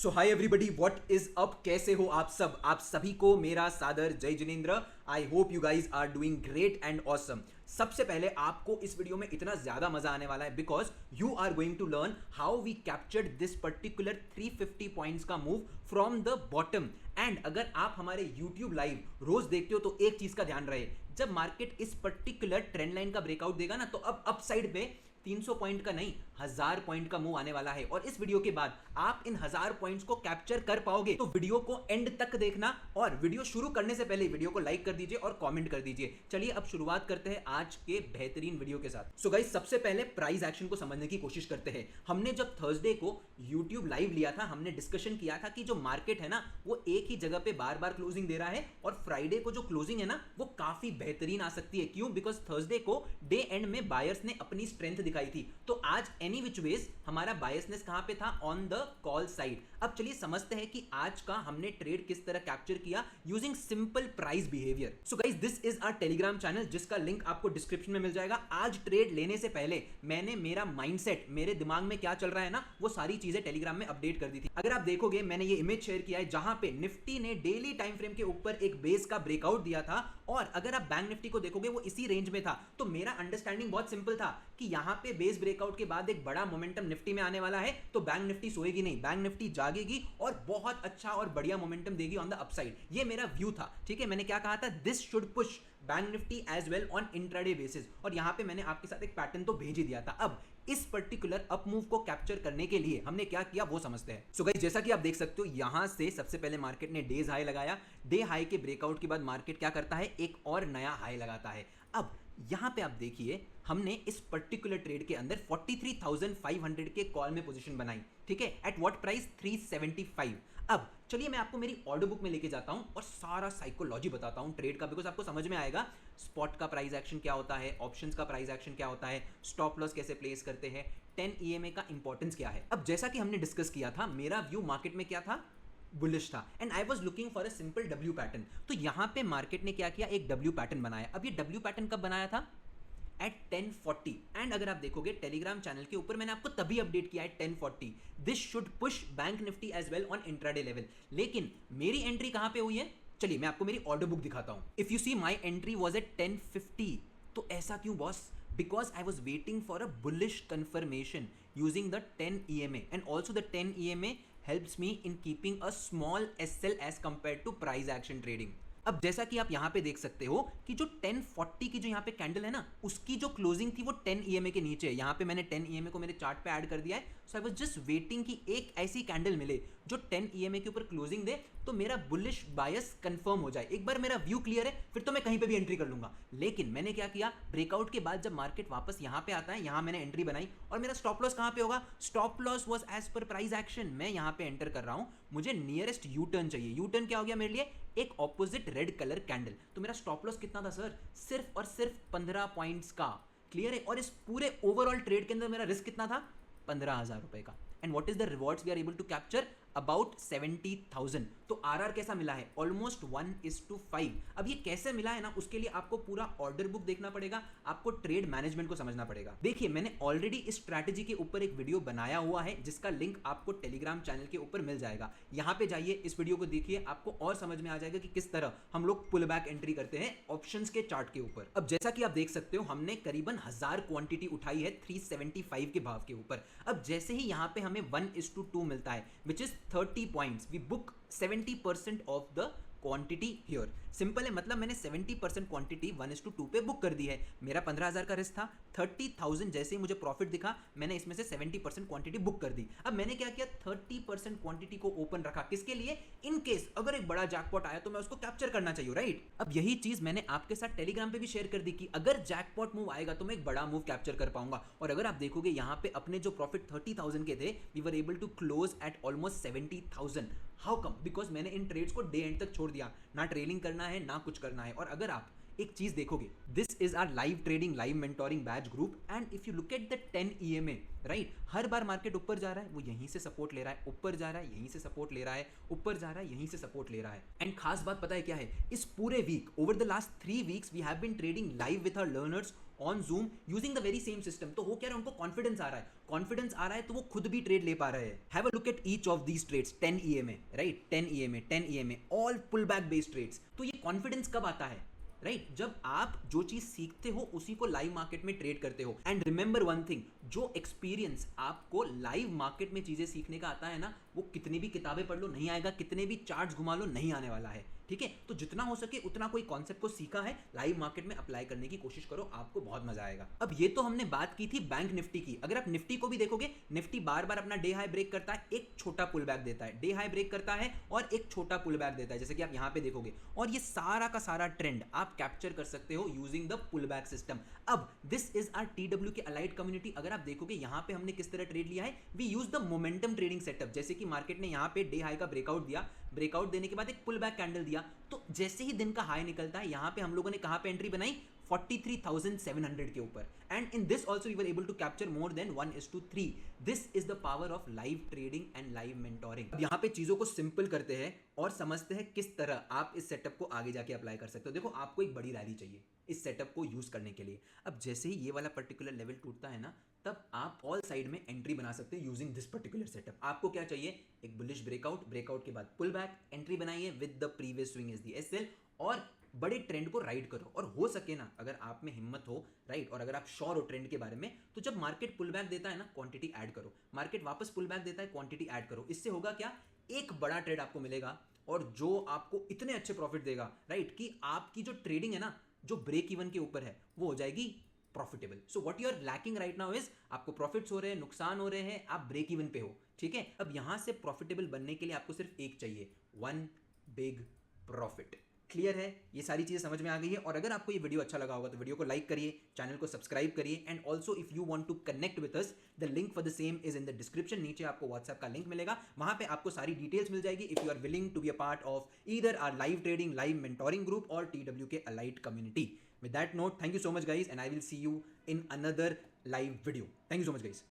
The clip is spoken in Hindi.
So high everybody, what is up? कैसे हो आप सब? आप सभी को मेरा सादर जय जिनेंद्र। I hope you guys are doing great and awesome. सबसे पहले आपको इस वीडियो में इतना ज्यादा मजा आने वाला है because you are going to learn how we captured this particular 350 points का move from the bottom. And अगर आप हमारे YouTube लाइव रोज देखते हो तो एक चीज का ध्यान रहे, जब मार्केट इस पर्टिकुलर ट्रेंड लाइन का ब्रेकआउट देगा ना, तो अब अपसाइड पे 300 पॉइंट का नहीं 1000 पॉइंट का मूव आने वाला है। और इस वीडियो के बाद आप इन 1000 पॉइंट्स को कैप्चर कर पाओगे। तो वीडियो को एंड तक देखना और वीडियो शुरू करने से पहले वीडियो को लाइक कर दीजिए और कमेंट कर दीजिए। चलिए अब शुरुआत करते हैं आज के बेहतरीन वीडियो के साथ। सो गाइस, सबसे पहले प्राइस एक्शन को समझने की कोशिश करते हैं। हमने जब थर्सडे को YouTube लाइव लिया था, हमने डिस्कशन किया था कि जो मार्केट है ना, वो एक ही जगह पे बार बार क्लोजिंग दे रहा है और फ्राइडे को जो क्लोजिंग है ना, वो काफी बेहतरीन आ सकती है। क्यों? बिकॉज थर्सडे को डे एंड में बायर्स ने अपनी स्ट्रेंथ दिखाई थी। तो आज एनी विच वेज हमारा बायसनेस कहां पे था? On the call side. अब चलिए समझते हैं कि आज का हमने ट्रेड किस तरह कैप्चर किया using simple price behaviour. So guys, this is our Telegram channel जिसका लिंक आपको डिस्क्रिप्शन में मिल जाएगा। आज ट्रेड लेने से पहले मैंने मेरा माइंडसेट, मेरे दिमाग में क्या चल रहा है ना, वो सारी चीजें टेलीग्राम में अपडेट कर दी थी। अगर आप देखोगे, मैंने ये इमेज शेयर किया है जहां पे निफ्टी ने डेली टाइम फ्रेम के ऊपर एक बेस का ब्रेकआउट दिया था और अगर आप बैंक निफ्टी को देखोगे वो इसी रेंज में था। तो मेरा अंडरस्टैंडिंग बहुत सिंपल था कि यहां पे बेस ब्रेकआउट के बाद एक बड़ा मोमेंटम निफ्टी में आने वाला है, तो बैंक निफ्टी सोएगी नहीं, बैंक निफ्टी जागेगी और बहुत अच्छा और बढ़िया मोमेंटम देगी ऑन द अपसाइड। ये मेरा व्यू था। ठीक है, मैंने क्या कहा था? This should push Bank Nifty as well on intraday basis. और यहां पे मैंने आपके साथ एक पैटर्न तो भेज ही दिया था। अब इस पर्टिकुलर अप मूव को कैप्चर करने के लिए हमने क्या किया वो समझते हैं। सो गाइस, जैसा कि आप देख सकते हो, यहां से सबसे पहले मार्केट ने डेज हाई लगाया। डे हाई के ब्रेकआउट के बाद मार्केट क्या करता है? एक और नया हाई लगाता है। अब यहां पे आप देखिए, हमने इस पर्टिकुलर ट्रेड के अंदर 43,500 के कॉल में पोजीशन बनाई। ठीक है, एट व्हाट प्राइस? 375। अब चलिए मैं आपको मेरी ऑर्डर बुक में लेके जाता हूं और सारा साइकोलॉजी बताता हूं ट्रेड का, बिकॉज आपको समझ में आएगा स्पॉट का प्राइस एक्शन क्या होता है, ऑप्शंस का प्राइस एक्शन क्या होता है, स्टॉप लॉस कैसे प्लेस करते हैं, 10 EMA का इंपॉर्टेंस क्या है। अब जैसा कि हमने डिस्कस किया था, मेरा व्यू मार्केट में क्या था? बुलिश था and I was looking for a simple W pattern. तो यहां पे मार्केट ने क्या किया? एक डब्ल्यू पैटर्न बनाया। अब ये डब्ल्यू पैटर्न कब बनाया था? एट 1040। एंड अगर आप देखोगे टेलीग्राम चैनल के ऊपर मैंने आपको तभी अपडेट किया है 1040। This should push Bank Nifty as well on intraday level. लेकिन मेरी एंट्री कहां पे हुई है? चलिए मैं आपको मेरी ऑर्डर बुक दिखाता हूं। If you see, my entry was at 1050। तो ऐसा क्यों boss? Because I was waiting for a bullish confirmation using the 10 EMA and also the 10 EMA helps me in keeping a small SL as compared to price action trading. अब जैसा कि आप यहां पे देख सकते हो कि जो 1040 की जो यहां पे कैंडल है ना, उसकी जो क्लोजिंग थी वो 10 EMA के नीचे है। यहां पे मैंने 10 EMA को मेरे चार्ट पे ऐड कर दिया है। सो आई वाज जस्ट वेटिंग कि एक ऐसी कैंडल मिले जो 10 EMA के ऊपर क्लोजिंग दे तो मेरा बुलिश बायस कंफर्म हो जाए। एक बार मेरा व्यू क्लियर है फिर तो मैं कहीं पे भी एंट्री कर लूंगा। लेकिन मैंने क्या किया? ब्रेकआउट के बाद जब मार्केट वापस यहां पे आता है, यहां मैंने एंट्री बनाई और मेरा स्टॉप लॉस कहां पे होगा? Stop loss was as per price action. मैं यहां पे एंटर कर रहा हूं, मुझे नियरेस्ट यू टर्न चाहिए। यू टर्न क्या हो गया मेरे लिए? एक ऑपोजिट रेड कलर कैंडल। तो मेरा स्टॉप लॉस कितना था सर? सिर्फ और सिर्फ 15 पॉइंट्स का। क्लियर है? और इस पूरे ओवरऑल ट्रेड के अंदर मेरा रिस्क कितना था? 15,000 रुपए का। And what is the rewards we are able to capture? About 70,000। तो आरआर कैसा मिला है? ऑलमोस्ट 1:5। अब ये कैसे मिला है ना, उसके लिए आपको पूरा ऑर्डर बुक देखना पड़ेगा, आपको ट्रेड मैनेजमेंट को समझना पड़ेगा। देखिए, मैंने ऑलरेडी इस स्ट्रैटेजी के ऊपर एक वीडियो बनाया हुआ है जिसका लिंक आपको टेलीग्राम चैनल के ऊपर मिल जाएगा। यहां पे जाइए, इस वीडियो को देखिए, आपको और समझ में आ जाएगा कि किस तरह हम लोग पुल बैक एंट्री करते हैं ऑप्शंस के चार्ट के ऊपर। अब जैसा कि आप देख सकते हो, हमने करीबन 1000 क्वांटिटी उठाई है 375 के भाव के ऊपर। अब जैसे ही यहां पे हमें 1:2 मिलता है, which is 30 points, we book 70% of the quantity here. Simple है, मतलब मैंने 70% क्वांटिटी 1:2 पे बुक कर दी है। मेरा 15,000 का रिस्क था। 30,000 जैसे ही मुझे प्रॉफिट दिखा, मैंने इसमें से 70% क्वांटिटी बुक कर दी। अब मैंने क्या किया? 30% क्वांटिटी को ओपन रखा। किसके लिए? इन केस अगर एक बड़ा जैकपॉट आया तो मैं उसको कैप्चर करना चाहिए, राइट? अब यही चीज मैंने आपके साथ टेलीग्राम पे भी शेयर कर दी कि अगर जैकपॉट मूव आएगा तो मैं एक बड़ा मूव कैप्चर कर पाऊंगा। और अगर आप देखोगे यहां पे अपने जो प्रॉफिट 30,000 के थे, we were able to close at almost 70,000। How come? Because मैंने इन ट्रेड्स को डे एंड तक छोड़ दिया। ना ट्रेलिंग करना है, ना कुछ करना है। और अगर आप एक चीज देखोगे, this is our live trading, live mentoring batch group and if you look at the 10 EMA, right, हर बार मार्केट ऊपर जा रहा है, वो यहीं से सपोर्ट ले रहा है, ऊपर जा रहा है, यहीं से सपोर्ट ले रहा है, ऊपर जा रहा है, यहीं से सपोर्ट ले रहा है। एंड खास बात पता है क्या है? इस पूरे week, over the last 3 weeks, we have been trading live with our learners on Zoom using the very same system. तो हो क्या रहा है, उनको कॉन्फिडेंस आ रहा है, कॉन्फिडेंस आ रहा है तो वो खुद भी ट्रेड ले पा रहे हैं। Have a look at each of these trades, 10 EMA, right, 10 EMA, 10 EMA, all pull back based trades. तो ये कॉन्फिडेंस कब आता है, राइट जब आप जो चीज सीखते हो उसी को लाइव मार्केट में ट्रेड करते हो। एंड रिमेंबर वन थिंग, जो एक्सपीरियंस आपको लाइव मार्केट में चीजें सीखने का आता है ना, वो कितनी भी किताबें पढ़ लो नहीं आएगा, कितने भी चार्ट्स घुमा लो नहीं आने वाला है। ठीक है, तो जितना हो सके उतना कोई कॉन्सेप्ट को सीखा है लाइव मार्केट में अप्लाई करने की कोशिश करो, आपको बहुत मजा आएगा। अब ये तो हमने बात की थी बैंक निफ्टी की। अगर आप निफ्टी को भी देखोगे, निफ्टी बार बार अपना डे हाई ब्रेक करता है, एक छोटा पुल बैक देता है, डे हाई ब्रेक करता है और एक छोटा पुल बैक देता है, जैसे कि आप यहां पे देखोगे। और ये सारा का सारा ट्रेंड आप कैप्चर कर सकते हो using the pull back system. अब दिस इज आर TW के अलाइड कम्युनिटी। अगर आप देखोगे यहां पे हमने किस तरह ट्रेड लिया है, we use the momentum trading setup. जैसे कि मार्केट ने यहां पे डे हाई का ब्रेकआउट दिया, ब्रेकआउट देने के बाद एक पुल बैक कैंडल दिया, तो जैसे ही दिन का हाई निकलता है यहां पे हम लोगों ने कहां पे एंट्री बनाई, 43,700 के ऊपर। And in this also we were able to capture more than 1:3। This is the power of live trading and live mentoring. अब यहाँ पे चीजों को सिंपल करते हैं और समझते हैं किस तरह आप इस सेटअप को आगे जाके अप्लाई कर सकते हो। देखो, आपको एक बड़ी रैली चाहिए इस सेटअप को यूज करने के लिए। अब जैसे ही ये वाला पर्टिकुलर लेवल टूटता है ना, तब आप ऑल साइड में एंट्री बना सकते हो यूजिंग दिस पर्टिकुलर सेटअप। आपको क्या चाहिए, एक बुलिश ब्रेकआउट, ब्रेकआउट के बाद पुल बैक, एंट्री बनाइए with the previous swing is the SL और बड़े ट्रेंड को राइड करो। और हो सके ना, अगर आप में हिम्मत हो, राइट, और अगर आप श्योर हो ट्रेंड के बारे में, तो जब मार्केट पुल बैक देता है ना, क्वांटिटी ऐड करो। मार्केट वापस पुल बैक देता है, क्वांटिटी ऐड करो। इससे होगा क्या, एक बड़ा ट्रेड आपको मिलेगा और जो आपको इतने अच्छे प्रॉफिट देगा, राइट, कि आपकी जो ट्रेडिंग है ना, जो ब्रेक इवन के ऊपर है, वो हो जाएगी profitable. So what you are lacking right now is, आपको प्रॉफिट्स हो रहे हैं, नुकसान हो रहे हैं, आप ब्रेक इवन पे हो। ठीक है, अब यहां से प्रॉफिटेबल बनने के लिए आपको सिर्फ एक चाहिए, वन बिग प्रॉफिट। क्लियर है, ये सारी चीजें समझ में आ गई है। और अगर आपको ये वीडियो अच्छा लगा होगा तो वीडियो को लाइक करिए, चैनल को सब्सक्राइब करिए। And also if you want to connect with us, the link for the same is in the description. नीचे आपको व्हाट्सएप का लिंक मिलेगा, वहां पे आपको सारी डिटेल्स मिल जाएगी if you are willing to be a part of either our live trading, live mentoring group और TW के allied community. With that note, thank you so much guys and I will see you in another live video. Thank you so much guys.